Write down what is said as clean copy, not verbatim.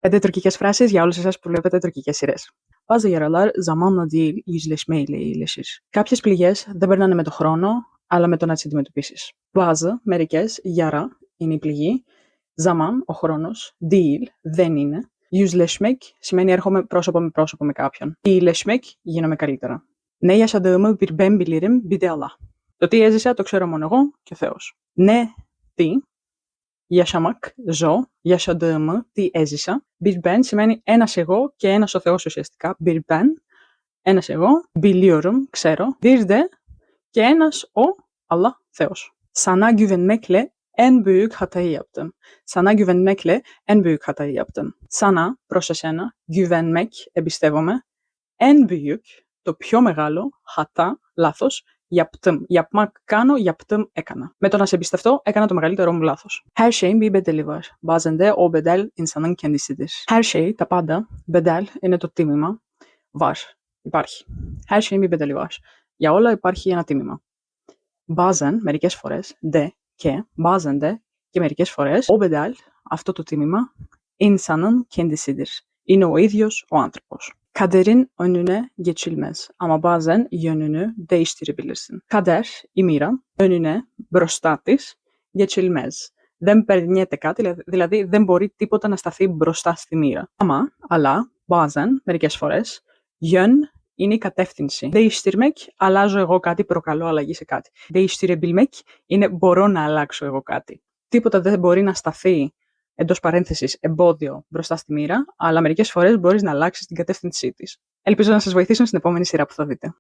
5 τουρκικές φράσεις για όλους εσάς που βλέπετε τουρκικές σειρές. Bazı yaralar zamanla değil, yüzleşmeyle iyileşir. Κάποιες πληγές δεν περνάνε με το χρόνο, αλλά με το να τις αντιμετωπίσεις. Bazı, μερικές, yara είναι η πληγή. Zaman, ο χρόνος. Değil, δεν είναι. Yüzleşmek σημαίνει έρχομαι πρόσωπο με πρόσωπο με κάποιον. İyileşmek, γίνομαι καλύτερα. Ναι, yaşadığımı bir ben bilirim, bir de Allah. Το τι έζησα το ξέρω μόνο εγώ και ο Θεός. Ναι, τι. Yaşamak, ζω. Yaşadığımı, τι έζησα. Bir ben σημαίνει ένας εγώ και ένας ο Θεός ουσιαστικά. Bir ben, ένας εγώ. Biliyorum, ξέρω. Bir de και ένας ο Allah, Θεός. Sana güvenmekle en büyük hatayı yaptım. Sana güvenmekle en büyük hatayı yaptım. Sana, προς εσένα, güvenmek, εμπιστεύομαι. En büyük, το πιο μεγάλο, hata, λάθος, yaptım. Yapmak κάνω, yaptım έκανα. Με το να σε εμπιστευτώ, έκανα το μεγαλύτερό μου λάθος. Her şeyin bir bedeli var. Bazen de o bedel insanın kendisidir. Her şey, τα πάντα, bedel είναι το τίμημα. Var, υπάρχει. Her şeyin bir bedeli var. Για όλα υπάρχει ένα τίμημα. Bazen, μερικές φορές, de και, bazen de και μερικές φορές, o bedel, αυτό το τίμημα, insanın kendisidir. Είναι ο ίδιος ο άνθρωπος. Kaderin önüne geçilmez ama bazen yönünü değiştirebilirsin. Kader, η μοίρα, önüne, μπροστά της, geçilmez. Δεν περνιέται κάτι, δηλαδή δεν μπορεί τίποτα να σταθεί μπροστά στη μοίρα. Αλλά, bazen, μερικές φορές, yön είναι η κατεύθυνση. Değiştirmek, αλλάζω εγώ κάτι, προκαλώ αλλαγή σε κάτι. Değiştirebilmek είναι μπορώ να αλλάξω εγώ κάτι. Τίποτα δεν μπορεί να σταθεί εντός παρένθεσης εμπόδιο μπροστά στη μοίρα, αλλά μερικές φορές μπορείς να αλλάξεις την κατεύθυνσή της. Ελπίζω να σας βοηθήσουν στην επόμενη σειρά που θα δείτε.